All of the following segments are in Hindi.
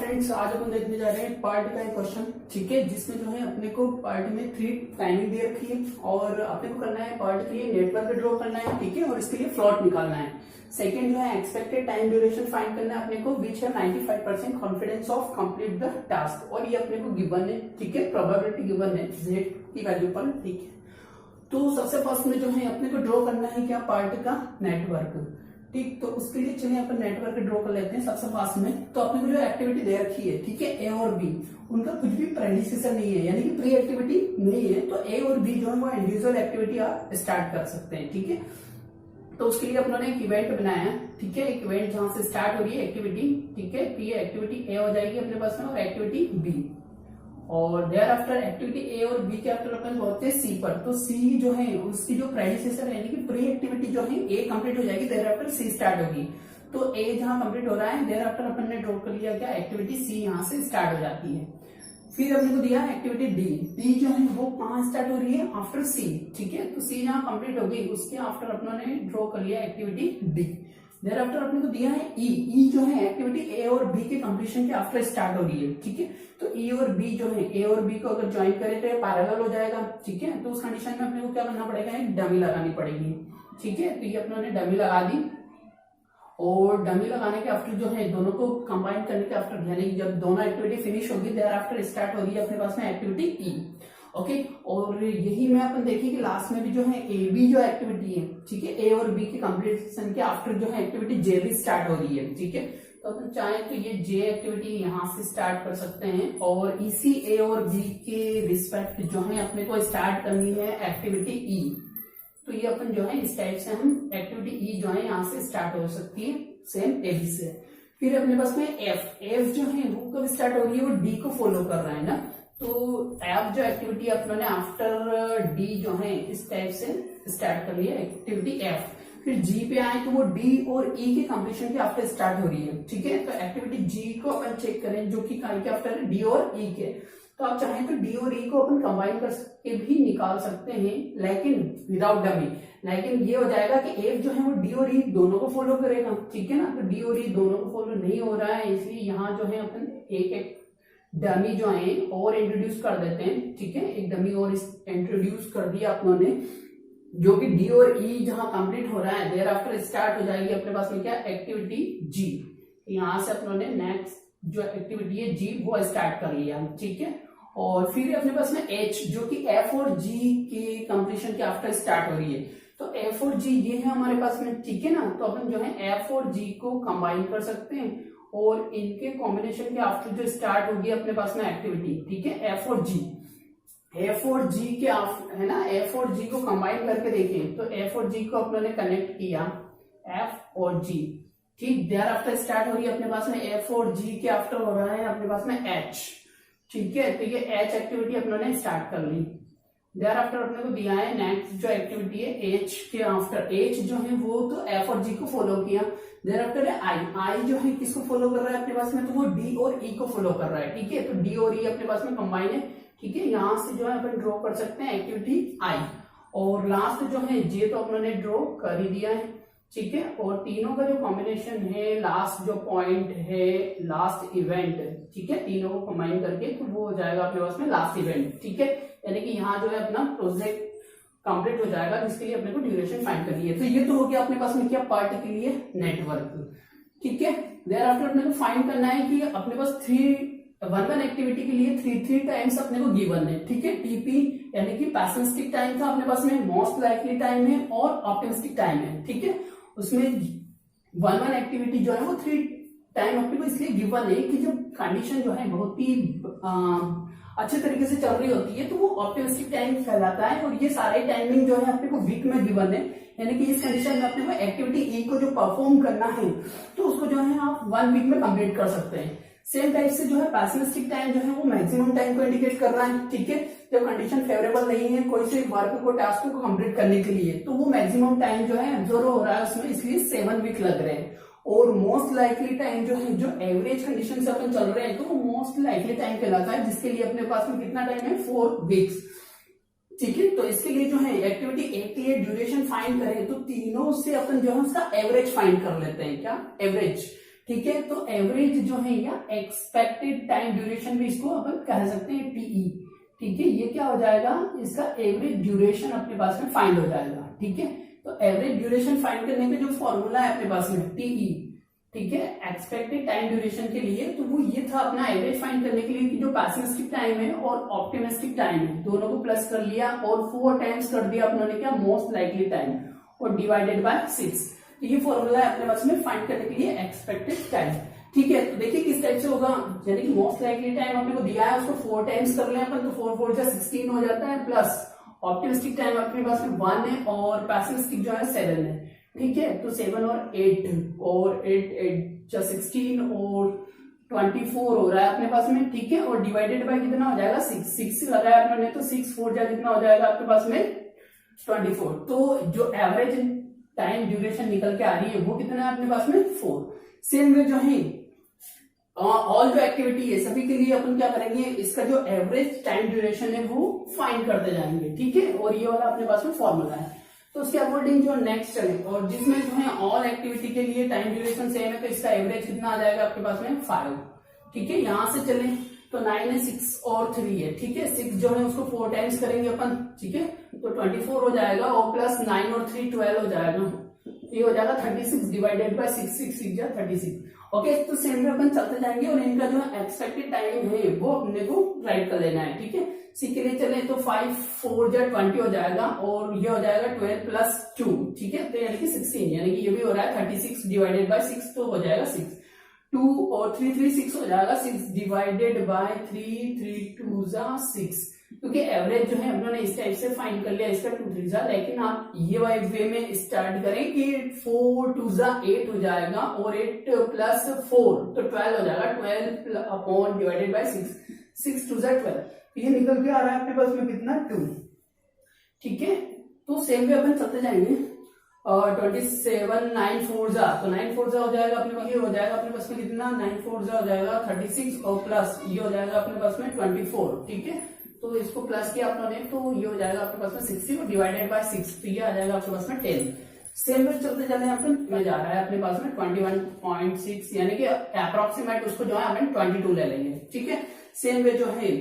फ्रेंड्स, आज अपन देखने जा रहे हैं पार्ट का एक क्वेश्चन। ठीक है, जिसमें जो है अपने को पार्ट में 3 टाइमिंग दे रखी है और अपने को करना है पार्ट के लिए नेटवर्क ड्रॉ करना है। ठीक है, और इसके लिए प्लॉट निकालना है। सेकंड जो है एक्सपेक्टेड टाइम ड्यूरेशन फाइंड करना है अपने को, विच है 95% confidence of complete the task, और ये अपने को गिवन है। ठीक है, प्रोबेबिलिटी गिवन है जेड की वैल्यू पर। ठीक है, तो सबसे फर्स्ट में जो है अपने को ड्रॉ करना है क्या, पार्ट का नेटवर्क। ठीक, तो उसके लिए चलिए अपन नेटवर्क ड्रॉ कर लेते हैं सबसे फास्ट में। तो अपने को जो एक्टिविटी दे रखी है, ठीक है, ए और बी, उनका कुछ भी प्रेडिसेसर नहीं है, यानी कि प्री एक्टिविटी नहीं है। तो ए और बी जो है वो इंडिविजुअल एक्टिविटी आप स्टार्ट कर सकते हैं। ठीक है, तो उसके लिए अपनों ने एक इवेंट बनाया। ठीक है, एक इवेंट जहां से स्टार्ट हो रही है एक्टिविटी। ठीक है, तो ये एक्टिविटी ए हो जाएगी अपने पास में और एक्टिविटी बी, और देयर आफ्टर एक्टिविटी ए और बी के आफ्टर अपन पहुंचते हैं सी पर। तो सी जो है उसकी जो प्रेडिसेसर है, यानी कि प्री एक्टिविटी जो है ए कंप्लीट हो जाएगी, देयर आफ्टर सी स्टार्ट होगी। तो ए जहां कंप्लीट हो रहा है, देयर आफ्टर अपन ने ड्रॉ कर लिया क्या, एक्टिविटी सी यहां से स्टार्ट हो जाती है। फिर हमने को दिया एक्टिविटी डी। डी जो है वो कहां स्टार्ट हो रही है, आफ्टर सी। ठीक है, तो सी जहां कंप्लीट हो गई उसके आफ्टर अपनों ने ड्रॉ कर लिया एक्टिविटी डी। देयर आफ्टर अपने को दिया है ई। ई जो है एक्टिविटी ए और बी के कंप्लीशन के आफ्टर स्टार्ट हो रही है। ठीक है, तो ई और बी जो है, ए और बी को अगर ज्वाइन करें तो ये पैरेलल हो जाएगा। ठीक है, तो उस कंडीशन में अपने को क्या करना पड़ेगा, एक डमी लगानी पड़ेगी। ठीक है, तो ये अपनों ने डमी लगा दी, और डमी लगाने के आफ्टर जो है दोनों को कंबाइन करने के आफ्टर, यानी जब दोनों एक्टिविटी फिनिश होगी, देयर आफ्टर स्टार्ट हो रही है अपने पास में एक्टिविटी ई। ओके, और यही में अपन देखिए कि लास्ट में भी जो है ए बी जो एक्टिविटी है, ठीक है, ए और बी के कंप्लीशन के आफ्टर जो है एक्टिविटी जे भी स्टार्ट हो रही है। ठीक है, तो अपन चाहें तो ये जे एक्टिविटी यहां से स्टार्ट कर सकते हैं, और इसी ए और बी के रिस्पेक्ट जो है अपने को स्टार्ट करनी है एक्टिविटी ई। तो ये अपन जो है इस टाइप से हम एक्टिविटी ई जो है यहाँ से स्टार्ट हो सकती है, सेम ए बी से। फिर अपने पास में एफ। एफ जो है वो कब स्टार्ट हो रही है, वो डी को फॉलो कर रहा है ना। तो एफ जो एक्टिविटी अपनों ने आफ्टर डी जो है इस टाइप से स्टार्ट कर लिया एक्टिविटी एफ। फिर जी पे आए तो वो डी और ई के कंप्लीशन के आफ्टर स्टार्ट हो रही है। ठीक है, तो एक्टिविटी जी को अपन चेक करें, जो कि काय के आफ्टर डी और ई के। तो आप चाहें तो डी और ई को अपन कंबाइन करके भी निकाल सकते हैं, लेकिन विदाउट डमी। लेकिन ये हो जाएगा कि एफ जो है वो डी और ई दोनों को फॉलो करेगा। ठीक है ना, तो डी और ई दोनों को फॉलो नहीं हो रहा है, इसलिए यहाँ जो है अपन एक डमी जो है और इंट्रोड्यूस कर देते हैं। ठीक है, एक डमी और इंट्रोड्यूस कर दिया अपनों ने, जो कि डी और ई जहां कंप्लीट हो रहा है, देयर आफ्टर स्टार्ट हो जाएगी अपने पास में क्या, एक्टिविटी जी। यहां से अपनों ने नेक्स्ट जो एक्टिविटी है जी वो स्टार्ट कर लिया। ठीक है, और फिर अपने पास में एच, जो कि एफ और जी के कंप्लीशन के आफ्टर स्टार्ट हो रही है। तो एफ और जी ये है हमारे पास में। ठीक है ना, तो अपन जो है एफ और जी को कंबाइन कर सकते हैं, और इनके कॉम्बिनेशन के आफ्टर जो स्टार्ट होगी अपने पास में एक्टिविटी। ठीक है, एफ और जी। एफ और जी के है ना, एफ और जी को कंबाइन करके देखें तो एफ और जी को अपने ने कनेक्ट किया, एफ और जी। ठीक, देयर आफ्टर स्टार्ट हो रही है अपने पास में एफ और जी के आफ्टर हो रहा है अपने पास में एच। ठीक है, तो ये एच एक्टिविटी अपने ने स्टार्ट कर ली। देयर आफ्टर अपने को दिया है नेक्स्ट जो एक्टिविटी है एच के आफ्टर। एच जो है वो तो एफ और जी को फॉलो किया। देयर आफ्टर है आई। आई जो है किसको फॉलो कर रहा है अपने पास में, तो वो डी और ई को फॉलो कर रहा है। ठीक है, तो डी और ई अपने पास में कंबाइन है। ठीक है, यहां से जो है अपन ड्रॉ कर सकते हैं एक्टिविटी आई, और लास्ट जो है जे तो अपनों ने ड्रॉ कर ही दिया है। ठीक है, और तीनों का जो कॉम्बिनेशन है, लास्ट जो पॉइंट है, लास्ट इवेंट। ठीक है, तीनों को कंबाइन करके तो वो हो जाएगा अपने पास में लास्ट इवेंट। ठीक है, यानी कि यहाँ जो है अपना प्रोजेक्ट कंप्लीट हो जाएगा, जिसके लिए अपने को ड्यूरेशन फाइंड करनी है। तो ये तो हो गया अपने पास में क्या, पार्ट के लिए नेटवर्क। ठीक है, देयर आफ्टर अपने को फाइंड करना है कि अपने पास 1 एक्टिविटी के लिए 3 टाइम्स अपने को गिवन है। ठीक है, टीपी यानी कि पैसिमिस्टिक टाइम था अपने पास में, मोस्ट लाइकली टाइम है और ऑप्टिमिस्टिक टाइम है। ठीक है, उसमें 1 एक्टिविटी जो है वो 3 टाइम अपने को इसलिए गिवन है कि जब कंडीशन जो है बहुत ही अच्छे तरीके से चल रही होती है तो वो ऑप्टिमिस्टिक टाइम कहलाता है, और ये सारे टाइमिंग जो है अपने को वीक में गिवन है। यानी कि इस कंडीशन में अपने को एक्टिविटी ई को जो परफॉर्म करना है तो उसको जो है आप 1 वीक में कंप्लीट कर सकते हैं। सेम टाइप से जो है पैसिमिस्टिक टाइम जो है वो मैक्सिमम टाइम को इंडिकेट कर रहा है। ठीक है, जब कंडीशन फेवरेबल नहीं है कोई से वर्क को, टास्क को कंप्लीट करने के लिए, तो वो मैक्सिमम टाइम जो है ऑब्जर्व हो रहा है उसमें, इसलिए 7 वीक लग रहे हैं। और मोस्ट लाइकली टाइम जो है, जो एवरेज कंडीशन से अपन चल रहे हैं, तो वो मोस्ट लाइकली टाइम कहलाता है, जिसके लिए अपने पास में कितना टाइम है, 4 वीक्स। ठीक है, तो इसके लिए जो है एक्टिविटी ए के लिए ड्यूरेशन फाइंड करें तो तीनों से अपन जो है उसका एवरेज फाइंड कर लेते हैं। क्या एवरेज, ठीक है। तो एवरेज जो है या एक्सपेक्टेड टाइम ड्यूरेशन भी इसको अपन कह सकते हैं टीई। ठीक है, ये क्या हो जाएगा, इसका एवरेज ड्यूरेशन अपने पास में फाइंड हो जाएगा। ठीक है, तो एवरेज ड्यूरेशन फाइंड करने का जो फॉर्मूला है अपने पास में टीई, ठीक है, एक्सपेक्टेड टाइम ड्यूरेशन के लिए, तो वो ये था अपना एवरेज फाइंड करने के लिए कि जो पेसिमिस्टिक टाइम है और ऑप्टिमिस्टिक टाइम है दोनों को प्लस कर लिया और 4 टाइम्स कर दिया अपनों ने क्या, मोस्ट लाइकली टाइम, और डिवाइडेड बाय 6। तो ये फॉर्मूला है अपने पास में फाइंड करने के लिए एक्सपेक्टेड टाइम। ठीक है, तो देखिए किस टाइप से होगा, यानी कि मोस्ट लाइकली टाइम अपने को दिया है, उसको 4 टाइम्स कर ले अपन, तो 4 4 जा 16 हो जाता है, प्लस ऑप्टिमिस्टिक टाइम अपने पास में 1 है और पेसिमिस्टिक जो है 7 है। ठीक है, तो 7 और 8 और 8 जा 16 और 24 हो रहा है अपने पास में। ठीक है, और डिवाइडेड बाय कितना हो जाएगा, 6 लगाया अपने, तो 6 4 जा कितना हो जाएगा आपके पास में 24। तो जो एवरेज टाइम ड्यूरेशन निकल के आ रही है वो कितना है अपने पास में 4। सेम वे जो है ऑल जो एक्टिविटी है सभी के लिए अपन क्या करेंगे, इसका जो एवरेज टाइम ड्यूरेशन है वो फाइंड करते जाएंगे। ठीक है, और ये वाला अपने पास में फॉर्मूला है। तो उसके अकॉर्डिंग जो नेक्स्ट चले, और जिसमें जो है ऑल एक्टिविटी के लिए टाइम ड्यूरेशन सेम है, तो इसका एवरेज कितना आ जाएगा आपके पास में 5। ठीक है, यहां से चले तो 9 है, 6 और 3 है। ठीक है, 6 जो है उसको 4 टाइम्स करेंगे अपन। ठीक है, तो 24 हो जाएगा और प्लस 9 और 3 12 हो जाएगा, ये हो जाएगा 36 डिवाइडेड बाय 6 6 6 36। ओके, तो सेम में अपन चलते जाएंगे और इनका जो एक्सपेक्टेड टाइम है वो अपने को राइट कर लेना है। ठीक है, सी के लिए चले तो 5 4 जा 20 हो जाएगा और ये हो जाएगा 12 प्लस 2। ठीक है, तो यानी कि 16, यानी कि ये भी हो रहा है 36 डिवाइडेड बाय 6, तो हो जाएगा 6। 2 और 3 3 6 हो जाएगा, 6 डिवाइडेड बाय 3 3 2 जा 6। क्योंकि एवरेज जो है हम लोगों ने इस टाइप से फाइंड कर लिया, इसका 2 3 जा, लेकिन आप ये वाले वे में स्टार्ट करें कि 4 2 जा 8 हो जाएगा और 8 प्लस 4 तो 12 हो जाएगा, 12 अपॉन डिवाइडेड बाय 6, 6 2 जा 12, ये निकल के आ रहा है अपने पास में कितना 2। ठीक है, तो सेम वे अपन चलते जाएंगे और 27 9 4 जा, तो 9 4 जा हो जाएगा अपने पास, ये हो जाएगा अपने पास में कितना 9 4 जा हो जाएगा 36 और प्लस ये हो जाएगा अपने पास में 24। ठीक है, तो इसको प्लस किया अपने, तो ये हो जाएगा आपके पास में 60 और डिवाइडेड बाय 6, तो ये आ जाएगा आपके पास में 10। सेम वे चलते चलते यहाँ पे में जा रहा है अपने पास में 21.6, यानी कि अप्रोक्सीमेट उसको जो है अपन 22 ले लेंगे। ठीक है, सेम वे जो है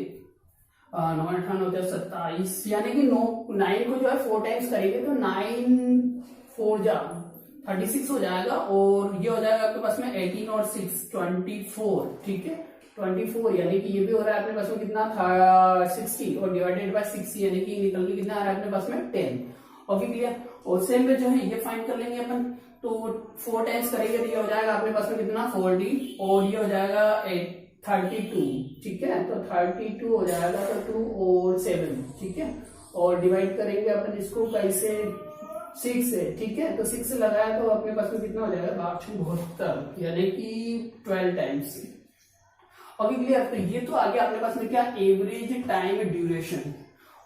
9 8 होते हैं 27, यानी कि 9 को जो है 4 टाइम्स करेंगे तो 9 4 जा 36 हो जाएगा और ये हो जाएगा आपके पास में 18 और 6 24। ठीक है, 24, यानी कि ये भी हो रहा है अपने पास में कितना था 60 और डिवाइडेड बाय 6, यानी कि निकल के कितना आ रहा है अपने पास में 10। Okay, clear. और सेम वे जो है ये फाइंड कर लेंगे अपन, तो 4 टाइम्स करेंगे तो ये हो जाएगा अपने पास में कितना 40 और ये हो जाएगा 32। ठीक है, तो 32 हो जाएगा, तो 2 और 7। ठीक है, और डिवाइड करेंगे अपन इसको कैसे 6 से। ठीक है, तो 6 से लगाया तो अपने पास में कितना हो जाएगा 72, यानी कि 12 टाइम्स। Okay, clear. तो ये तो आगे अपने पास में क्या, average time duration.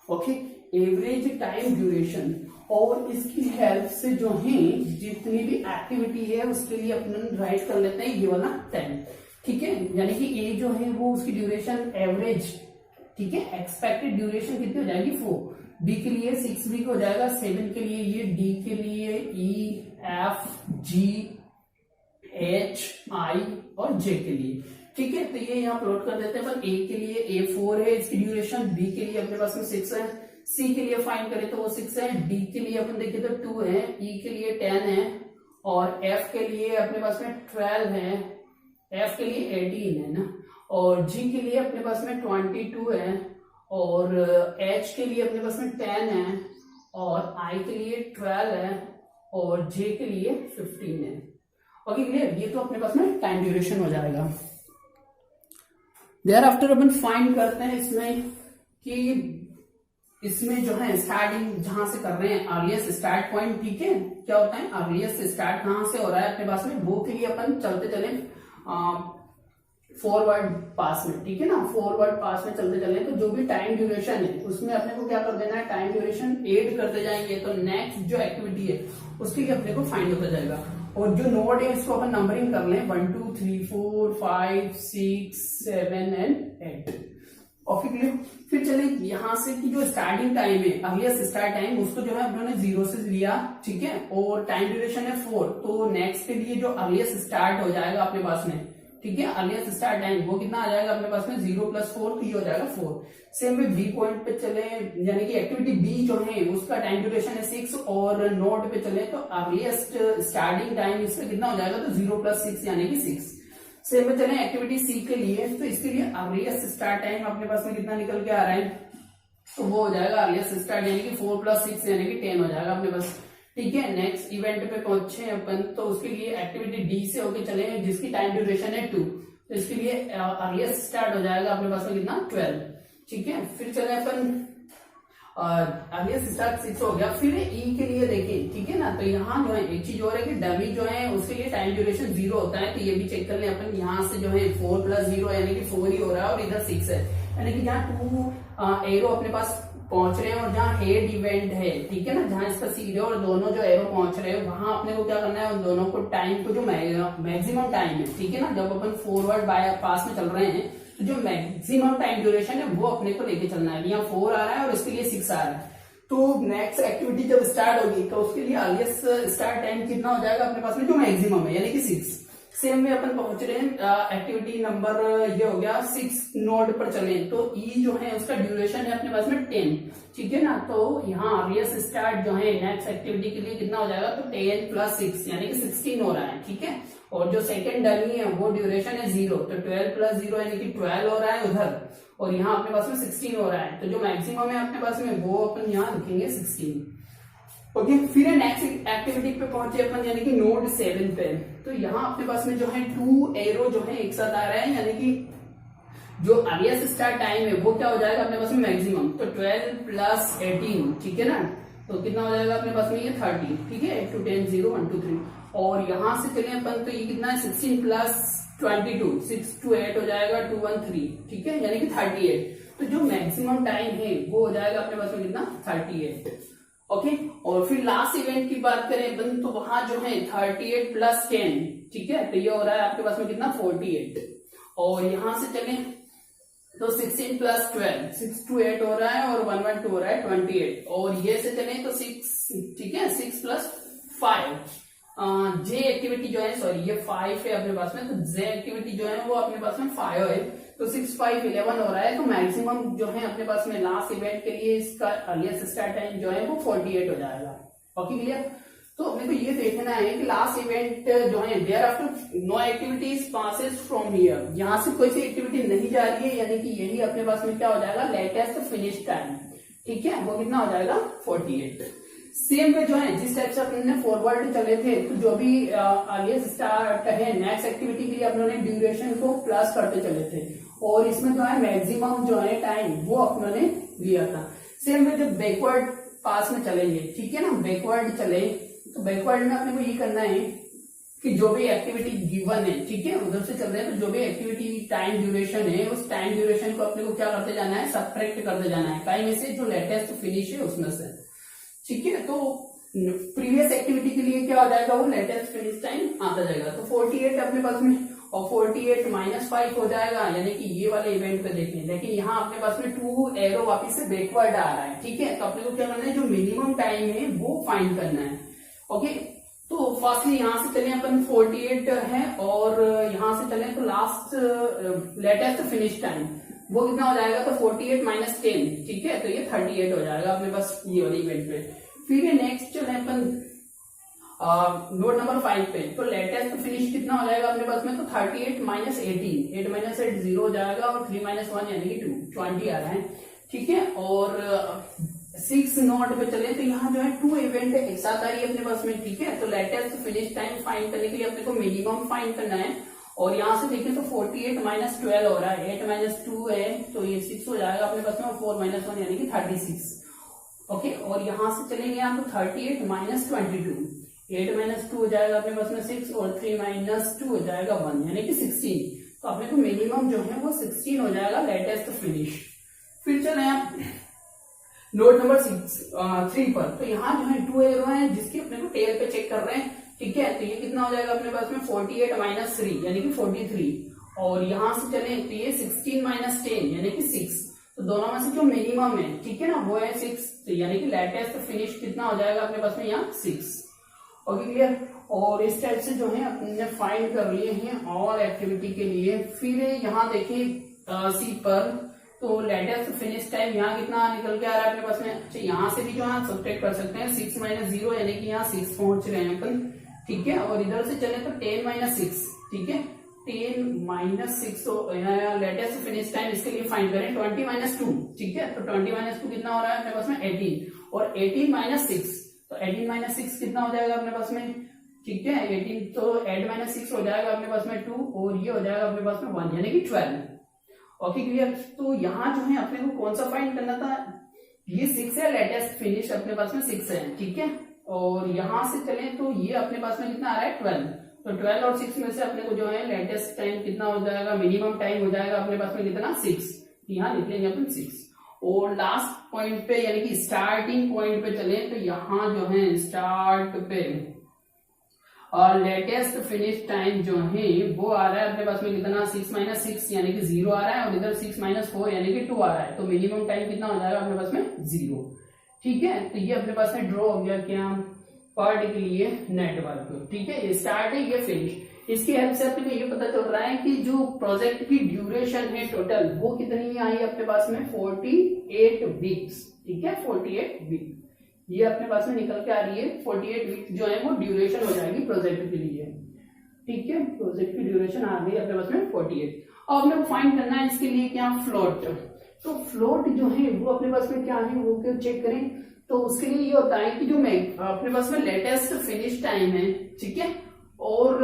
Okay, average time duration, और इसकी हेल्प से जो है जितनी भी एक्टिविटी है उसके लिए अपन राइट कर लेते हैं ये वाला टाइम। ठीक है, यानी कि ए जो है वो उसकी ड्यूरेशन एवरेज, ठीक है, एक्सपेक्टेड ड्यूरेशन कितनी हो जाएगी 4, बी के लिए 6 वीक हो जाएगा, 7 के लिए ये, डी के लिए E F G H I और जे के लिए। ठीक है, तो ये यहाँ प्लॉट कर देते हैं। पर ए के लिए A4 है इसकी ड्यूरेशन, बी के लिए अपने पास में 6 है, सी के लिए फाइंड करें तो वो 6 है, डी के लिए अपन देखें तो 2 है, ई के लिए 10 है और एफ के लिए अपने पास में 12 है, एफ के लिए 18 है ना, और जी के लिए अपने पास में 22 है और एच के लिए अपने पास में 10 है और आई के लिए 12 है और जे के लिए 15 है। Okay, clear. ये तो अपने पास में टाइम ड्यूरेशन हो जाएगा। देयर आफ्टर अपन फाइंड करते हैं इसमें कि इसमें जो है स्टार्टिंग जहां से कर रहे हैं अर्लीस्ट स्टार्ट पॉइंट। ठीक है, क्या होता है अर्लीस्ट स्टार्ट कहां से हो रहा है अपने पास में, वो के लिए अपन चलते चले फॉरवर्ड पास में। ठीक है ना, फॉरवर्ड पास में चलते चले तो जो भी टाइम ड्यूरेशन है उसमें अपने को क्या कर देना है, टाइम ड्यूरेशन ऐड करते जाएंगे, तो नेक्स्ट जो एक्टिविटी है उसके लिए अपने को फाइंड होता जाएगा। और जो नोड है इसको अपन नंबरिंग कर लें 1 2 3 4 5 6 7 एंड 8। Okay clear. फिर चले यहाँ से कि जो स्टार्टिंग टाइम है, अर्लीस्ट स्टार्ट टाइम, उसको जो है अपने 0 से लिया, ठीक है, और टाइम ड्यूरेशन है 4, तो नेक्स्ट के लिए जो अर्लीस्ट स्टार्ट हो जाएगा अपने पास में, ठीक है, अर्लीस्ट स्टार्ट टाइम वो कितना आ जाएगा अपने पास में 0 + 4, तो ये हो जाएगा 4। सेम में बी पॉइंट पे चले, यानी कि एक्टिविटी बी जो है उसका टाइम ड्यूरेशन है 6, और नोट पे चले तो अर्लीस्ट स्टार्टिंग टाइम इसका कितना हो जाएगा, तो 0 + 6 यानी कि 6। सेम में चले एक्टिविटी सी के लिए, तो इसके लिए अर्लीस्ट स्टार्ट टाइम अपने पास में कितना निकल के आ रहा है, तो वो हो जाएगा अर्लीस्ट स्टार्ट यानी कि 4 + 6 यानी कि 10 हो जाएगा अपने पास, ठीक है। नेक्स्ट इवेंट पे पहुंचे अपन, तो उसके लिए एक्टिविटी डी से होके चले जिसकी टाइम ड्यूरेशन है 2, तो इसके लिए अर्लीस्ट स्टार्ट हो जाएगा अपने पास में कितना 12, ठीक है। फिर चले अपन अर्लीस्ट स्टार्ट 6 हो गया। फिर ई के लिए देखें, ठीक है ना, तो यहाँ जो है एक चीज और है कि डमी जो है उसके लिए टाइम ड्यूरेशन 0 होता है, तो ये भी चेक कर ले अपन। यहाँ से जो है 4 + 0 यानी कि 4 ही हो रहा है, और इधर 6 है, यानी कि जहाँ 2 एरो अपने पास पहुंच रहे हैं और जहाँ हेड इवेंट है, ठीक है ना, जहाँ इसका सीड है और दोनों जो एरो पहुंच रहे हैं, वहां अपने को क्या करना है, उन दोनों को टाइम को जो मैक्सिमम टाइम है, ठीक है ना, जब अपन फॉरवर्ड बाय पास में चल रहे हैं तो जो मैक्सिमम टाइम ड्यूरेशन है वो अपने को लेके चलना है। यहाँ 4 आ रहा है और इसके लिए 6 आ रहा है, तो नेक्स्ट एक्टिविटी जब स्टार्ट होगी तो उसके लिए अर्लीस्ट स्टार्ट टाइम कितना हो जाएगा अपने पास में, जो मैक्सिमम है यानी कि 6। सेम में अपन पहुंच रहे हैं एक्टिविटी नंबर, ये हो गया 6 नोड पर चले, तो ई जो है उसका ड्यूरेशन है अपने पास में 10, ठीक है ना, तो यहाँ अर्लीस्ट स्टार्ट जो है नेक्स्ट एक्टिविटी के लिए कितना हो जाएगा, तो 10 + 6 यानी कि 16 हो रहा है, ठीक है। और जो सेकंड डमी है वो ड्यूरेशन है 0, तो 12 + 0 यानी कि 12 हो रहा है उधर, और यहाँ अपने पास में 16 हो रहा है, तो जो मैक्सिमम है अपने पास में वो अपन यहाँ लिखेंगे 16। ओके, फिर नेक्स्ट एक्टिविटी पे पहुंचे अपन यानी कि नोड 7 पे, तो यहाँ अपने पास में जो है 2 एरो जो है एक साथ आ रहा है, यानी कि जो अर्लीस्ट स्टार्ट टाइम है वो क्या हो जाएगा अपने पास में मैक्सिमम, तो 12 + 18, ठीक है ना, तो कितना हो जाएगा अपने पास में ये 30, ठीक है, 8 to 10 0 1 2 3। और यहाँ से चले अपन, तो ये कितना है 16 + 22 6 to 8 हो जाएगा 2 1 3, ठीक है, यानी कि 38। तो जो मैक्सिमम टाइम है वो हो जाएगा अपने पास में कितना 38। ओके, और फिर लास्ट इवेंट की बात करें अपन, तो वहां जो है 38 + 10, ठीक है, तो ये हो रहा है आपके पास में कितना 48। और यहां से चले तो 16 + 12 6 to 8 हो रहा है, और 1 1 2 हो रहा है 28। और ये से चले तो 6, ठीक है, 6 + 5 जे एक्टिविटी जो है, सॉरी ये 5 है अपने पास में, तो जे एक्टिविटी जो है वो अपने पास में 5 है, तो 6 5 11 हो रहा है, तो मैक्सिमम जो है अपने पास में लास्ट इवेंट के लिए इसका अर्लीस्ट स्टार्ट टाइम जो है वो 48 हो जाएगा। Okay clear. तो अपने को ये देखना है कि लास्ट इवेंट जो है there after no activities passes from here, यहाँ से कोई सी एक्टिविटी नहीं जा रही है, यानी कि यही अपने पास में क्या हो जाएगा लेटेस्ट फिनिश टाइम, ठीक है, वो कितना हो जाएगा 48। सेम वे जो है जिस टाइप से अपने फॉरवर्ड चले थे, तो जो भी अर्लीस्ट स्टार्ट है नेक्स्ट एक्टिविटी के लिए अपने ड्यूरेशन को प्लस करते चले थे, और इसमें जो है मैक्सिमम जो है टाइम वो अपने लिया था। सेम वे जब बैकवर्ड पास में चलेंगे, ठीक है ना, बैकवर्ड चले, तो बैकवर्ड में अपने को ये करना है कि जो भी एक्टिविटी गिवन है, ठीक है, उधर से चल रहे हैं, तो जो भी एक्टिविटी टाइम ड्यूरेशन है उस टाइम ड्यूरेशन को अपने को क्या करते जाना है, सब्ट्रैक्ट करते जाना है कहीं में से जो लेटेस्ट फिनिश है उसमें से, ठीक है। तो प्रीवियस एक्टिविटी के लिए क्या हो जाएगा, वो लेटेस्ट फिनिश टाइम आता जाएगा, तो 48 अपने पास में, और 48 - 5 हो जाएगा, यानी कि ये वाले इवेंट पे देखें, लेकिन यहाँ अपने पास में 2 एरो वापिस से बैकवर्ड आ रहा है, ठीक है, तो अपने को क्या करना है, जो मिनिमम टाइम है वो फाइंड करना है। ओके, तो फर्स्टली यहाँ से चले अपन 48 है, और यहाँ से चले तो लास्ट लेटेस्ट फिनिश टाइम वो कितना हो जाएगा, तो 48 - 10, ठीक है, तो ये 38 हो जाएगा अपने पास ये वाले इवेंट पे। फिर नेक्स्ट चले अपन नोट नंबर 5 पे, तो लेटेस्ट फिनिश कितना हो जाएगा अपने पास में, तो 38 - 18 8 - 8 0 हो जाएगा, और 3 - 1 यानी कि 2 20 आ रहा है, ठीक है। और 6 नोट पे चले, तो यहाँ जो है 2 इवेंट एक साथ आ रही है अपने पास में, ठीक है, तो लेटेस्ट फिनिश टाइम फाइंड करने के लिए अपने को मिनिमम फाइंड करना है, और यहाँ से देखें तो 48 - 12 हो रहा है, 8 - 2 है, तो ये 6 हो जाएगा अपने पास में, और 4 - 1 यानी कि 36। ओके, और यहाँ से चलेंगे आप तो 38 - 22 8 - 2 हो जाएगा अपने पास में 6, और 3 - 2 हो जाएगा 1 यानी कि 16। तो अपने को मिनिमम जो है वो 16 हो जाएगा लेटेस्ट फिनिश। फिर चले आप नोट नंबर 3 पर, तो यहाँ जो है 2 एरो है जिसकी अपने को टेल पे चेक कर रहे हैं, ठीक है, तो ये कितना हो जाएगा अपने पास में 48 - 3 यानी कि 43, और यहाँ से चले तो ये 16 - 10 यानी कि 6, तो दोनों में से जो मिनिमम है, ठीक है ना, वो है 6, यानी कि लेटेस्ट फिनिश कितना हो जाएगा अपने पास में यहाँ 6। Okay clear. और इस टाइप से जो है अपने फाइंड कर लिए हैं ऑल एक्टिविटी के लिए। फिर यहाँ देखिए सी पर, तो लेटेस्ट फिनिश टाइम यहाँ कितना निकल के आ रहा है अपने पास में। अच्छा, यहाँ से भी जो है सब्ट्रैक्ट कर सकते हैं 6 - 0, यानी कि यहाँ 6 पहुंच रहे हैं अपन, ठीक है। और इधर से चले तो 10 - 6, ठीक है, 10 - 6, तो लेटेस्ट फिनिश टाइम इसके लिए फाइंड करें 20 - 2, ठीक है। तो 20 - 2 कितना हो रहा है अपने पास में 18, और 18 - 6, तो 18 - 6 कितना हो जाएगा अपने पास में, ठीक है, 18, तो 8 - 6 हो जाएगा अपने पास में 2, और ये हो जाएगा अपने पास में 1, यानी कि 12। Okay clear. तो यहाँ जो है अपने को कौन सा फाइंड करना था, ये 6 है, लेटेस्ट फिनिश अपने पास में 6 है, ठीक है। और यहाँ से चले तो ये अपने पास में कितना आ रहा है 12, तो 12 और 6 में से अपने को जो है लेटेस्ट टाइम कितना हो जाएगा, मिनिमम टाइम हो जाएगा अपने पास में कितना 6, यहाँ लिख लेंगे अपन 6। और लास्ट पॉइंट पे यानी कि स्टार्टिंग पॉइंट पे चले तो यहाँ जो है स्टार्ट पे और लेटेस्ट फिनिश टाइम जो है वो आ रहा है अपने पास में कितना 6 - 6, यानी कि 0 आ रहा है, और इधर 6 - 4 यानी कि 2 आ रहा है, तो मिनिमम टाइम कितना हो जाएगा अपने पास में 0, ठीक है। तो ये अपने पास में ड्रॉ हो गया क्या पार्ट के लिए नेटवर्क, ठीक है। ये स्टार्ट है, ये फिनिश। इसकी हेल्प से अपने को ये पता चल रहा है कि जो प्रोजेक्ट की ड्यूरेशन है टोटल वो कितनी आई अपने पास में 48 वीक्स, ठीक है, 48 वीक ये अपने पास में निकल के आ रही है। 48 वीक जो है वो ड्यूरेशन हो जाएगी प्रोजेक्ट के लिए, ठीक है। प्रोजेक्ट की ड्यूरेशन आ गई अपने पास में 48। अब अपने को फाइंड करना है इसके लिए क्या फ्लोट, तो फ्लोट जो है वो अपने पास में क्या है वो क्यों चेक करें, तो उसके लिए ये होता है कि जो मैं अपने पास में लेटेस्ट फिनिश टाइम है, ठीक है, और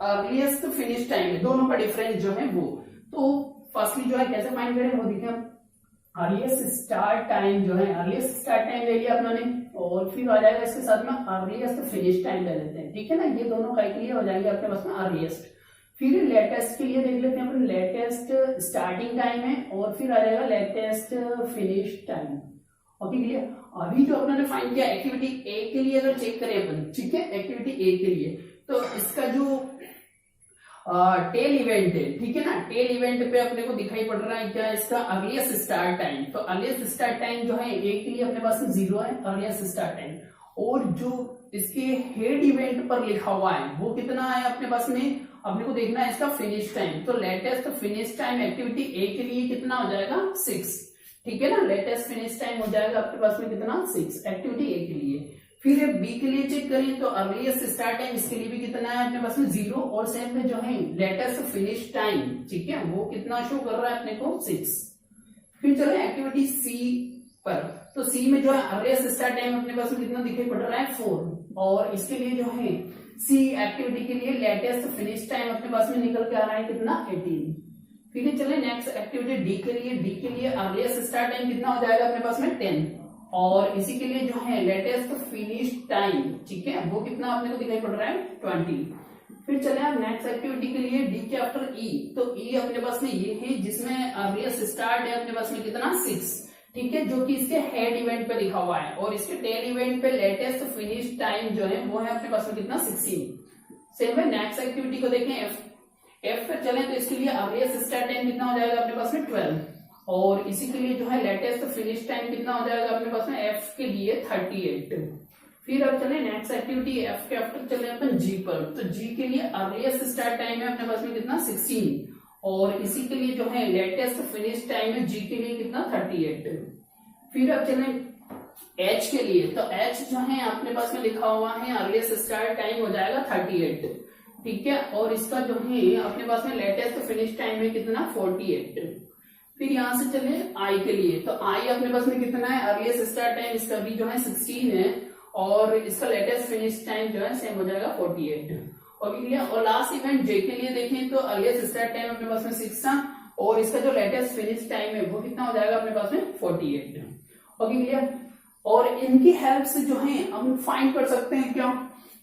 अर्लीस्ट फिनिश टाइम है, दोनों का डिफरेंस जो है वो, तो फर्स्टली जो है कैसे फाइंड करें वो देखिए। अर्लीस्ट स्टार्ट टाइम जो है, अर्लीस्ट स्टार्ट टाइम ले लिया अपने, और फिर आ जाएगा इसके साथ में अर्लीस्ट फिनिश टाइम ले लेते हैं, ठीक है ना। ये दोनों क्राइटेरिया हो जाएंगे अपने पास में अर्लीस्ट। फिर लेटेस्ट के लिए देख लेते हैं अपन, लेटेस्ट स्टार्टिंग टाइम है, और फिर आ जाएगा latest finish time. Okay clear. अभी जो अपने फाइंड किया एक्टिविटी ए के लिए अगर चेक करें अपन, ठीक है, एक्टिविटी ए के लिए तो इसका जो टेल इवेंट है, ठीक है ना, टेल इवेंट पे अपने को दिखाई पड़ रहा है क्या इसका अर्लीस्ट स्टार्ट टाइम, तो अर्लीस्ट स्टार्ट टाइम जो है एक के लिए अपने पास 0 है अर्लीस्ट स्टार्ट टाइम, और जो इसके हेड इवेंट पर लिखा हुआ है वो कितना है अपने पास में, अपने को देखना है इसका फिनिश टाइम। तो लेटेस्ट फिनिश टाइम एक्टिविटी ए के लिए कितना हो जाएगा 6, ठीक है ना, लेटेस्ट फिनिश टाइम हो जाएगा आपके पास में कितना 6 एक्टिविटी ए के लिए। फिर बी के लिए चेक करें तो अर्लीस्ट स्टार्ट टाइम इसके लिए भी कितना है अपने पास में 0, और सेम में जो है लेटेस्ट फिनिश टाइम, ठीक है, वो कितना शो कर रहा है अपने को 6। फिर चलो एक्टिविटी सी पर, तो सी में जो है अर्लीस्ट स्टार्ट टाइम अपने पास में कितना दिखाई पड़ रहा है 4, और इसके लिए जो है सी एक्टिविटी के लिए लेटेस्ट फिनिश टाइम अपने पास में निकल के आ रहा है कितना 18। फिर चले नेक्स्ट एक्टिविटी डी के लिए, डी के लिए अर्लीस्ट स्टार्ट टाइम कितना हो जाएगा अपने पास में 10, और इसी के लिए जो है लेटेस्ट फिनिश टाइम, ठीक है, वो कितना अपने को दिखाई पड़ रहा है 20। फिर चले आप नेक्स्ट एक्टिविटी के लिए डी के आफ्टर ई, तो ई अपने पास में ये है जिसमें अर्लीस्ट स्टार्ट है अपने पास में कितना 6, ठीक है, जो कि इसके हेड इवेंट पे लिखा हुआ है, और इसके टेल इवेंट पे लेटेस्ट फिनिश टाइम जो है वो है अपने पास में कितना 16। सेम है नेक्स्ट एक्टिविटी को देखें एफ पे चले तो इसके लिए अर्लीस्ट स्टार्ट टाइम कितना हो जाएगा अपने पास में 12, और इसी के लिए जो है लेटेस्ट फिनिश टाइम कितना हो जाएगा अपने पास में एफ के लिए 38। फिर अब चले नेक्स्ट एक्टिविटी एफ के आफ्टर चले अपन जी पर, तो जी के लिए अर्लीस्ट स्टार्ट टाइम है अपने पास में कितना 16, और इसी के लिए जो है लेटेस्ट फिनिश टाइम है जी के लिए कितना 38। फिर अब चले एच के लिए, तो एच जो है अपने पास में लिखा हुआ है अर्लीस्ट स्टार्ट टाइम हो जाएगा 38, ठीक है, और इसका जो है अपने पास में लेटेस्ट फिनिश टाइम है कितना 48। फिर यहां से चले आई के लिए, तो आई अपने पास में कितना है अर्लीस्ट स्टार्ट टाइम इसका भी जो है 16 है, और इसका लेटेस्ट फिनिश टाइम जो है सेम हो जाएगा 48। और लास्ट इवेंट जे के लिए देखें तो अर्लीस्ट स्टार्ट टाइम अपने पास में 6 था, और इसका जो लेटेस्ट फिनिश टाइम है वो कितना हो जाएगा अपने पास में 48। Okay clear. और इनकी हेल्प से जो है हम फाइंड कर सकते हैं क्या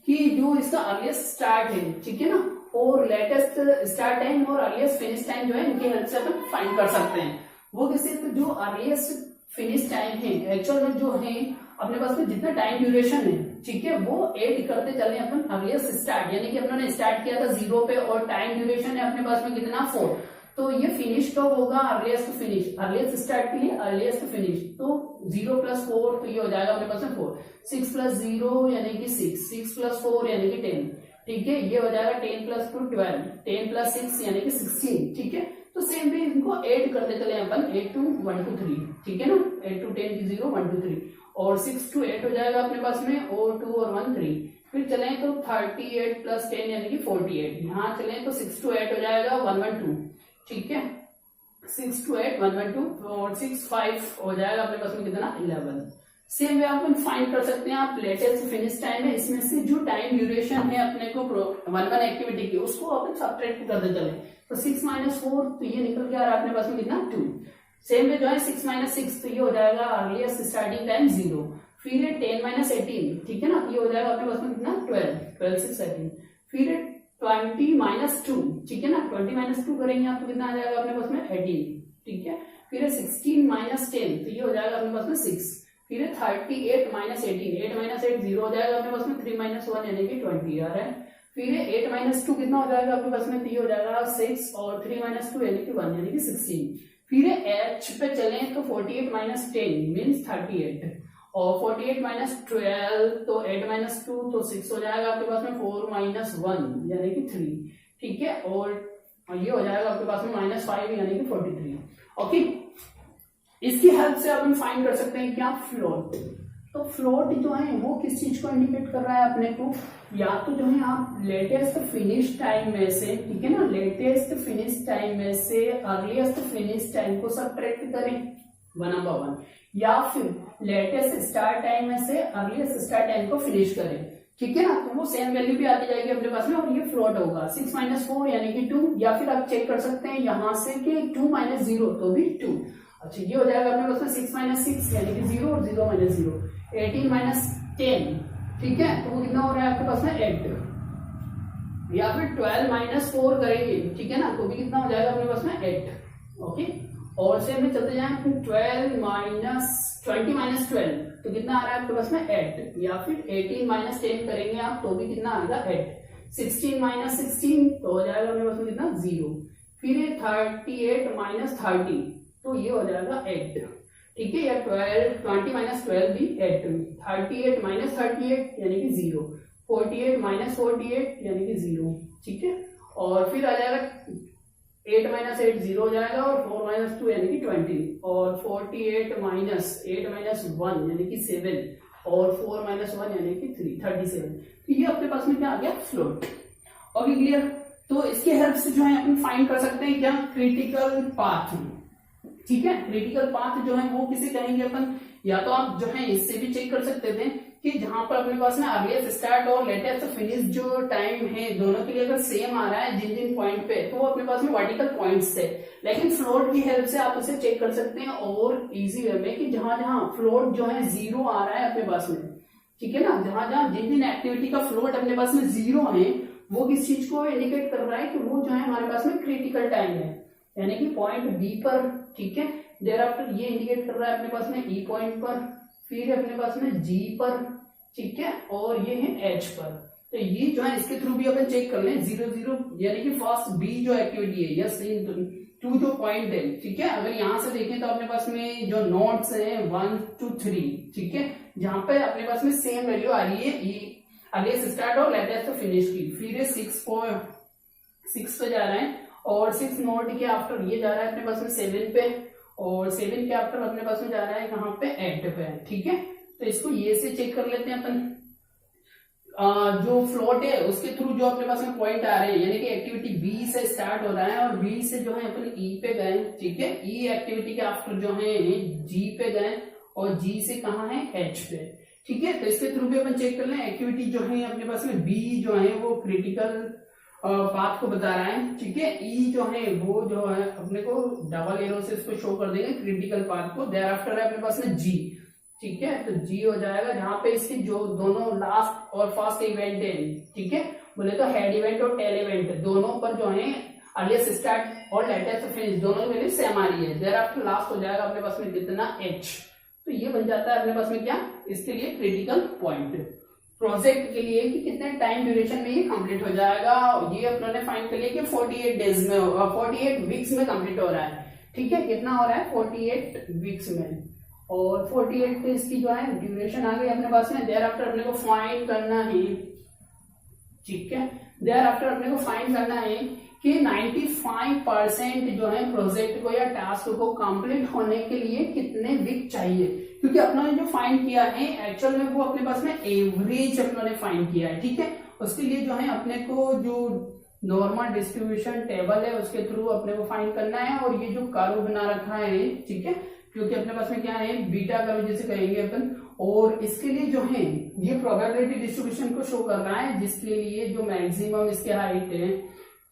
कि जो इसका अर्लीस्ट स्टार्ट है, ठीक है ना, और लेटेस्ट स्टार्ट टाइम और अर्लीस्ट फिनिश टाइम जो है इनकी हेल्प से अपन फाइंड कर सकते हैं। वो किससे, तो जो अर्लीस्ट फिनिश टाइम है एक्चुअल में जो है अपने पास में जितना टाइम ड्यूरेशन है, ठीक है, वो ऐड करते चले अपन अर्लीस्ट स्टार्ट, यानी कि अपने स्टार्ट किया था 0 पे और टाइम ड्यूरेशन है अपने पास में कितना 4, तो ये फिनिश कब होगा, अर्लीस्ट फिनिश, अर्लीस्ट स्टार्ट के लिए अर्लीस्ट फिनिश, तो 0 + 4 तो ये हो जाएगा अपने पास में 4, 6 + 0 यानी कि 6, 6 + 4 यानी कि 10, ठीक है, ये हो जाएगा 10 + 2 12, 10 + 6 यानी कि 16, ठीक है। तो सेम भी इनको ऐड करते चले अपन, 8 to 1 to 3, ठीक है ना, 8 to 10 की 0 1 to 3, और 6 to 8 हो जाएगा अपने पास में, और 2 और 1 3, फिर चले तो 38 + 10 यानी कि 48, यहाँ चले तो 6 to 8 हो जाएगा 112, ठीक है, 6 to 8 112, और 6 5 हो जाएगा अपने पास में कितना 11। सेम वे आप फाइंड कर सकते हैं आप लेटेस्ट फिनिश टाइम है, इसमें से जो टाइम ड्यूरेशन है अपने को 1 एक्टिविटी की उसको अपन सब्ट्रैक्ट करते चले, तो 6 - 4 तो ये निकल के आ रहा है अपने पास में कितना 2। सेम वे जो है 6 - 6 तो ये हो जाएगा अर्लीस्ट स्टार्टिंग टाइम 0, फिर 10 - 18, ठीक है ना, ये हो जाएगा अपने पास में कितना 12, 12 6 18, फिर 20 - 2, ठीक है ना, 20 - 2 करेंगे आपको कितना आ जाएगा अपने पास में 18, ठीक है, फिर 16 - 10 तो ये हो जाएगा अपने पास में 6, फिर 38 - 18, 8 - 8 0 हो जाएगा अपने पास में, 3 - 1 यानी कि 20 आ रहा है, फिर 8 - 2 कितना हो जाएगा अपने पास में, तो ये हो जाएगा 6, और 3 - 2 यानी कि 1 यानी कि 16, फिर एच पे चले तो 48 - 10 मीन्स 38, और 48 - 12 तो 8 - 2 तो 6 हो जाएगा आपके पास में, 4 - 1 यानी कि 3, ठीक है, और ये हो जाएगा आपके पास में -5 यानी कि 43, ओके। इसकी हेल्प से अपन फाइंड कर सकते हैं क्या, फ्लोट। तो फ्लोट जो है वो किस चीज को इंडिकेट कर रहा है अपने को, या तो जो है आप लेटेस्ट फिनिश टाइम में से, ठीक है ना, लेटेस्ट फिनिश टाइम में से अर्लीस्ट फिनिश टाइम को सब्ट्रैक्ट करें 1/1, या फिर लेटेस्ट स्टार्ट टाइम में से अर्लीस्ट स्टार्ट टाइम को फिनिश करें, ठीक है ना, तो वो सेम वैल्यू भी आती जाएगी अपने पास में, और ये फ्लोट होगा 6 - 4 यानी कि 2, या फिर आप चेक कर सकते हैं यहां से कि 2 - 0 तो भी 2, अच्छा ये हो जाएगा अपने पास में 6 - 6 यानी कि 0, और 0 - 0, 18 - 10, ठीक है, तो वो कितना हो रहा है आपके पास में 8, या फिर 12 - 4 करेंगे, ठीक है ना, तो भी कितना हो जाएगा अपने पास में 8, ओके। और से में चलते जाएं 20 - 12 तो कितना आ रहा है आपके पास में 8, या फिर 18 - 10 करेंगे आप तो भी कितना आएगा 8, 16 - 16 तो हो जाएगा अपने पास में कितना 0, फिर 38 - 30 तो ये हो जाएगा 8, ठीक है, या 20 - 12 भी 8, 38 - 38 यानी कि 0, 48 - 48 यानी कि 0, ठीक है, और फिर आ जाएगा 8 - 8 0 हो जाएगा, और 4 - 2 यानी कि 20, और 48 - 8 - 1 यानी कि 7, और 4 - 1 यानी कि 37, तो ये अपने पास में क्या आ गया फ्लोट, ओके क्लियर। तो इसके हेल्प से जो है अपन फाइंड कर सकते हैं क्या, क्रिटिकल पाथ, ठीक है, क्रिटिकल पाथ जो है वो किसे कहेंगे अपन, या तो आप जो है इससे भी चेक कर सकते थे कि जहां पर अपने पास में अर्लीस्ट स्टार्ट और लेटेस्ट फिनिश जो टाइम है दोनों के लिए अगर सेम आ रहा है जिन जिन पॉइंट पे, तो वो अपने पास में वर्टिकल पॉइंट्स है, लेकिन फ्लोट की हेल्प से आप उसे चेक कर सकते हैं और इजी वे में कि जहां जहां फ्लोट जो है 0 आ रहा है अपने पास में, ठीक है ना, जहां जहां जिन जिन एक्टिविटी का फ्लोट अपने पास में 0 है वो किस चीज को इंडिकेट कर रहा है कि वो जो है हमारे पास में क्रिटिकल टाइम है, यानी कि पॉइंट बी पर, ठीक है, देयर आफ्टर ये इंडिकेट कर रहा है अपने पास में ई पॉइंट पर, फिर अपने पास में जी पर, ठीक है, और ये है एच पर, तो ये जो है इसके थ्रू भी अपन चेक कर लें 0 0 यानी कि फर्स्ट बी जो एक्टिविटी है, यस टू जो पॉइंट है, ठीक है, अगर यहां से देखें तो अपने पास में जो नोट्स हैं 1 to 3, ठीक है, जहां पे अपने पास में सेम वैल्यू आ रही है अर्लीस्ट स्टार्ट और लेटेस्ट फिनिश की, फिर 6 पे जा रहा है, और 6 नोट के आफ्टर ये जा रहा है अपने पास में 7 पे, और 7 के आफ्टर अपने पास में जा रहा है कहां पे 8 पे, ठीक है, तो इसको ये से चेक कर लेते हैं अपन, जो फ्लोट है उसके थ्रू जो अपने पास में पॉइंट आ रहे हैं, यानी कि एक्टिविटी बी से स्टार्ट हो रहा है और बी से जो है अपन ई पे गए, ठीक है, ई एक्टिविटी के आफ्टर जो है जी पे गए, और जी से कहा है एच पे, ठीक है, तो इसके थ्रू भी अपन चेक कर लें एक्टिविटी जो है अपने पास में बी जो है वो क्रिटिकल पाथ को बता रहा है, ठीक है, ई जो है वो जो है अपने को डबल एरो से इसको शो कर देंगे क्रिटिकल पाथ को, देयर आफ्टर है अपने पास में जी, ठीक है, तो जी हो जाएगा जहां पे इसके जो दोनों लास्ट और फर्स्ट इवेंट है, ठीक है, बोले तो हेड इवेंट और टेल इवेंट दोनों पर जो है अर्लीस्ट स्टार्ट और लेटेस्ट फिनिश दोनों की वैल्यू सेम आ रही है, देयर आफ्टर लास्ट हो जाएगा अपने पास में कितना एच, तो ये बन जाता है अपने पास में क्या इसके लिए क्रिटिकल पॉइंट, प्रोजेक्ट के लिए कि कितने टाइम ड्यूरेशन में ये कंप्लीट हो जाएगा। ये अपनों ने फाइंड कर लिया कि 48 डेज में 48 वीक्स में कंप्लीट हो रहा है। ठीक है, कितना हो रहा है 48 वीक्स में, और 48 डेज की जो है ड्यूरेशन आ गई अपने पास में। देयर आफ्टर अपने को फाइंड करना है, ठीक है, देयर आफ्टर अपने को फाइंड करना है कि 95% जो है प्रोजेक्ट को या टास्क को कंप्लीट होने के लिए कितने वीक चाहिए, क्योंकि अपनों ने जो फाइंड किया है एक्चुअल में वो अपने पास में एवरेज अपनों ने फाइंड किया है। ठीक है, उसके लिए जो है अपने को जो नॉर्मल डिस्ट्रीब्यूशन टेबल है उसके थ्रू अपने को फाइंड करना है, और ये जो कर्व बना रखा है, ठीक है, क्योंकि अपने पास में क्या है बीटा कर्व जिसे कहेंगे अपन, और इसके लिए जो है ये प्रोबेबिलिटी डिस्ट्रीब्यूशन को शो कर रहा है, जिसके लिए जो मैक्सिमम इसके हाइट है,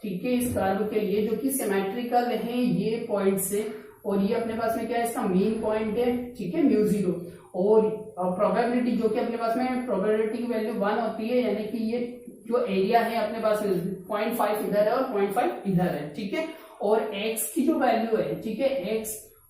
ठीक है, इस कर्व के लिए जो कि सिमेट्रिकल है ये पॉइंट से, और ये अपने पास में क्या है इसका मीन पॉइंट है, ठीक है, μ0, और प्रोबेबिलिटी जो कि अपने पास में प्रोबेबिलिटी की वैल्यू 1 होती है, यानी कि ये जो एरिया है अपने पास में 0.5 इधर है और 0.5 इधर है। ठीक है, और x की जो वैल्यू है, ठीक है, x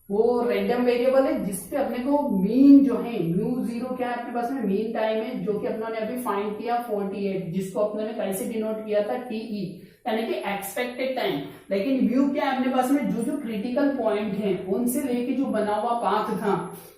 वो रैंडम वेरिएबल है जिसपे अपने को मीन जो है μ0 क्या है अपने पास में मीन टाइम है, जो कि अपनों ने अभी फाइंड किया 48, जिसको अपनों ने कैसे डिनोट किया था TE, यानी कि एक्सपेक्टेड टाइम। लेकिन व्यू क्या है अपने पास में जो जो क्रिटिकल पॉइंट है उनसे लेके जो बना हुआ पाथ था,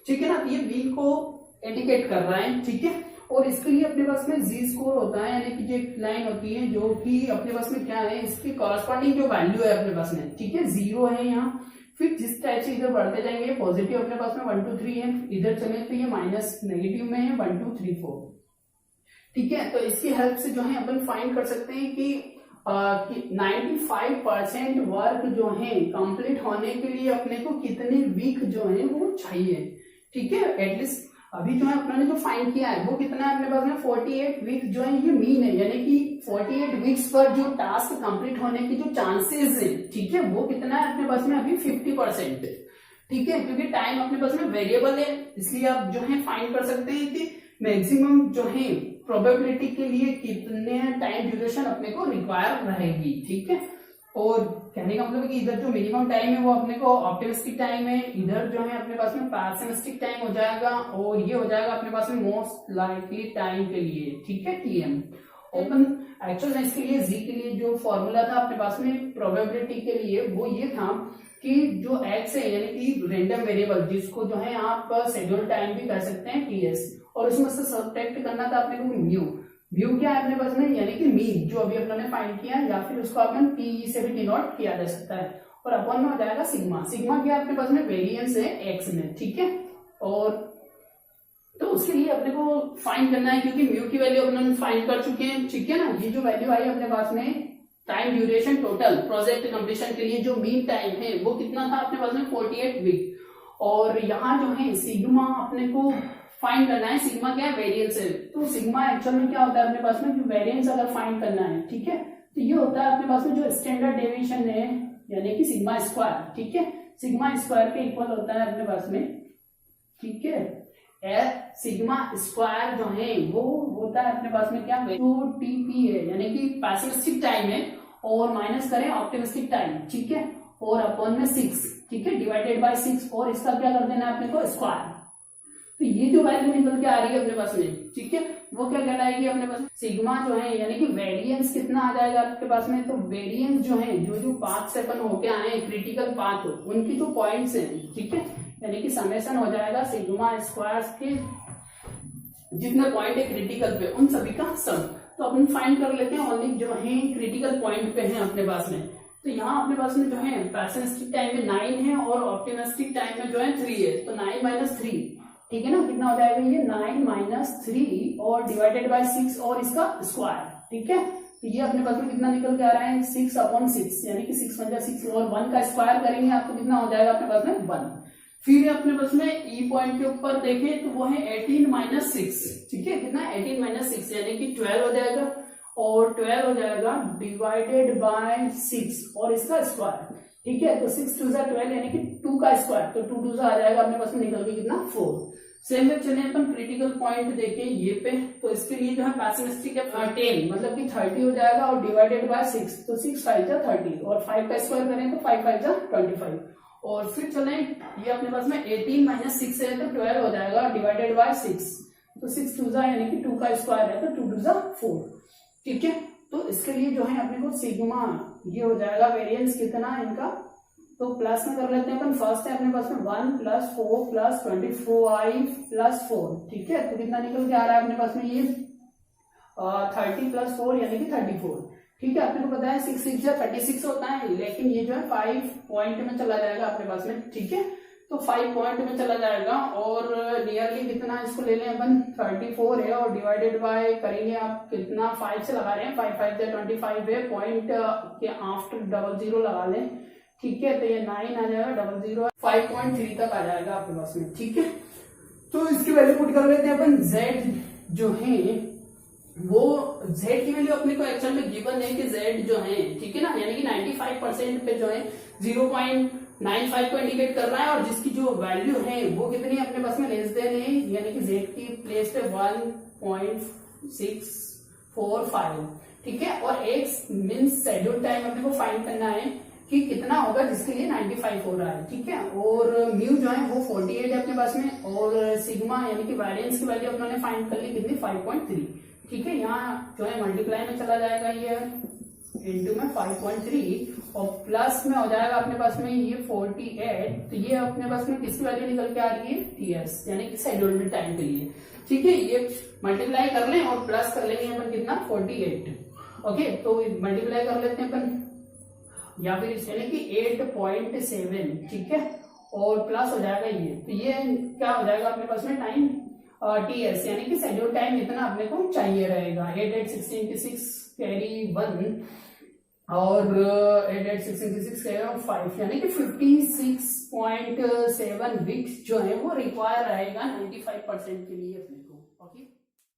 ठीक है ना, ये वी को इंडिकेट कर रहा है। ठीक है, और इसके लिए अपने पास में जी स्कोर होता है, यानी कि जो एक लाइन होती है जो कि अपने पास में क्या है इसकी कॉरस्पॉन्डिंग जो वैल्यू है अपने पास में, ठीक है, 0 है यहाँ, फिर जिस टाइप से इधर बढ़ते जाएंगे पॉजिटिव अपने पास में 1 2 3 है, इधर चले तो ये माइनस नेगेटिव में है 1 2 3 4। ठीक है, तो इसकी हेल्प से जो है अपन फाइंड कर सकते हैं कि 95% वर्क जो है कंप्लीट होने के लिए अपने को कितने वीक जो है वो चाहिए। ठीक है, एटलीस्ट अभी जो है अपने ने जो फाइंड किया है वो कितना है अपने पास में 48 वीक जो है ये मीन है, यानी कि 48 वीक्स पर जो टास्क कंप्लीट होने की जो चांसेस है, ठीक है, वो कितना है अपने पास में अभी 50%। ठीक है, क्योंकि टाइम अपने पास में वेरिएबल है, इसलिए आप जो है फाइंड कर सकते हैं कि मैक्सिमम जो है प्रोबेबिलिटी के लिए कितने टाइम ड्यूरेशन अपने को रिक्वायर रहेगी। ठीक है, और कहने का मतलब है कि इधर जो मिनिमम टाइम है वो अपने को ऑप्टिमिस्टिक टाइम है, इधर जो है अपने पास में पेसिमिस्टिक टाइम हो जाएगा, और ये हो जाएगा अपने पास में मोस्ट लाइकली टाइम के लिए। ठीक है, TM। ओपन एक्चुअल में इसके लिए जी के लिए जो फॉर्मूला था अपने पास में प्रोबेबिलिटी के लिए वो ये था कि जो x है यानी कि रैंडम वेरिएबल जिसको जो है आप शेड्यूल टाइम भी कह सकते हैं TS, और उसमें से सब्ट्रैक्ट करना था अपने को म्यू। म्यू क्या है अपने पास में, यानी कि मीन जो अभी अपने फाइंड किया, या फिर उसको अपन PE से भी डिनोट किया जा सकता है, और अपन में हो जाएगा सिग्मा। सिग्मा क्या है अपने पास में वेरिएंस है x में। ठीक है, और तो उसके लिए अपने को फाइंड करना है, क्योंकि म्यू की वैल्यू अपने फाइंड कर चुके हैं। ठीक है ना, ये जो वैल्यू आई अपने पास में time duration total project completion के लिए जो मीन टाइम है वो कितना था अपने पास में 48 वीक, और यहाँ जो है सिग्मा अपने को फाइंड करना है। सिग्मा क्या है वेरिएंस है, तो सिग्मा एक्चुअल में क्या होता है अपने पास में वेरिएंस अगर फाइंड करना है, ठीक है, तो ये होता है अपने पास में जो स्टैंडर्ड डेविएशन है, यानी कि सिग्मा स्क्वायर। ठीक है, सिग्मा स्क्वायर के इक्वल होता है अपने पास में। ठीक है, सिग्मा स्क्वायर जो है वो होता है अपने पास में क्या, जो TP है यानी कि पेसिमिस्टिक टाइम है, और माइनस करें ऑप्टिमिस्टिक टाइम। ठीक है, और अपॉन में 6, ठीक है, डिवाइडेड बाय 6, और इसका क्या कर देना है अपने को स्क्वायर। तो ये जो वैल्यू निकल के आ रही है अपने पास में, ठीक है, वो क्या कहलाएगी अपने पास सिग्मा जो है, यानी कि वेरिएंस कितना आ जाएगा आपके पास में। तो वेरिएंस जो है जो जो पाथ से अपन होके आए क्रिटिकल पाथ उनकी जो पॉइंट्स हैं, ठीक है, यानी कि समेशन हो जाएगा सिग्मा स्क्वायर के जितने पॉइंट है क्रिटिकल पे उन सभी का सम। तो अपन फाइंड कर लेते हैं ओनली जो है क्रिटिकल पॉइंट पे है अपने पास में। तो यहाँ अपने पास में जो है पेसिमिस्टिक टाइम में 9 है और ऑप्टिमिस्टिक टाइम में जो है 3 है, तो 9 माइनस 3, ठीक है ना, कितना हो जाएगा ये 9 माइनस 3 और डिवाइडेड बाय 6 और इसका स्क्वायर। ठीक है, तो ये अपने पास में कितना निकल के आ रहा है 6 अपॉन 6, यानी कि 6 × 6 और 1 का स्क्वायर करेंगे आपको कितना हो जाएगा अपने पास में 1। फिर अपने पास में ई पॉइंट के ऊपर देखें तो वो है 18 माइनस 6, ठीक है, कितना 18 माइनस 6 यानी कि 12 हो जाएगा, और 12 हो जाएगा डिवाइडेड बाय 6 और इसका स्क्वायर। ठीक है, तो 6 2 12 यानी कि 2 का स्क्वायर, तो 2 2 आ जाएगा अपने पास में निकल के कितना 4। सेम वे चलिए अपन क्रिटिकल पॉइंट देखें ये पे, तो इसके लिए जो है पेसिमिस्टिक है 10 मतलब कि 30 हो जाएगा और डिवाइडेड बाय 6, तो 6 5 जा 30 और 5 का स्क्वायर करें तो 5 5 जा 25। और फिर चलें ये अपने पास में 18 माइनस 6 है तो 12 हो जाएगा डिवाइडेड बाय 6, तो 6 2 जा यानी कि 2 का स्क्वायर है तो 2 2 जा 4, ठीक है। तो इसके लिए जो है अपने को सिग्मा ये हो जाएगा वेरिएंस कितना इनका, तो प्लस में कर लेते हैं अपन। फर्स्ट है अपने पास में 1 + 4 + 25 + 4, ठीक है। तो कितना निकल के आ रहा है अपने पास में ये 30 + 4 यानी कि 34, ठीक है। अपने को पता है 6 6 जा 36 होता है, लेकिन ये जो है 5 पॉइंट में चला जाएगा अपने पास में, ठीक है। तो 5 पॉइंट में चला जाएगा और नियरली कितना इसको ले लें अपन 34 है और डिवाइडेड बाय करेंगे आप कितना 5 से लगा रहे हैं 5 5 25 है, पॉइंट के आफ्टर 00 लगा लें, ठीक है। तो ये 9 आ जाएगा 00 5.3 तक आ जाएगा आपके पास में, ठीक है। तो इसकी वैल्यू पुट कर लेते हैं अपन। z जो है वो z की वैल्यू अपने को एक्चुअल में गिवन है कि z जो है, ठीक है ना, यानी कि 95% पे जो है 0.95 को इंडिकेट कर रहा है और जिसकी जो वैल्यू है वो कितनी अपने पास में लेस देन है, यानी कि z की प्लेस पे 1.645, ठीक है। और x मींस शेड्यूल टाइम अपने को फाइंड करना है कि कितना होगा जिसके लिए 95 हो रहा है, ठीक है। और म्यू जो है वो 48 है अपने पास में और सिग्मा यानी कि वेरिएंस की वैल्यू अपने फाइंड कर ली कितनी 5.3, ठीक है। यहाँ जो है मल्टीप्लाई में चला जाएगा ये इंटू में 5.3 और प्लस में हो जाएगा अपने पास में ये 48, तो ये अपने पास में किसकी वैल्यू निकल के आ रही है टीएस यानी कि शेड्यूल्ड टाइम के लिए, ठीक है। ये मल्टीप्लाई कर लें और प्लस कर लेंगे अपन कितना 48, ओके। तो मल्टीप्लाई कर लेते हैं अपन या फिर यानी कि 8.7, ठीक है, और प्लस हो जाएगा ये, तो ये क्या हो जाएगा अपने पास में टाइम टीएस यानी कि शेड्यूल टाइम इतना अपने को चाहिए रहेगा। 8 8 16 की 6 कैरी 1 और 8 8 16 की 6 कैरी 5 यानी कि 56.7 बिट्स जो है वो रिक्वायर रहेगा 95% के लिए अपने को।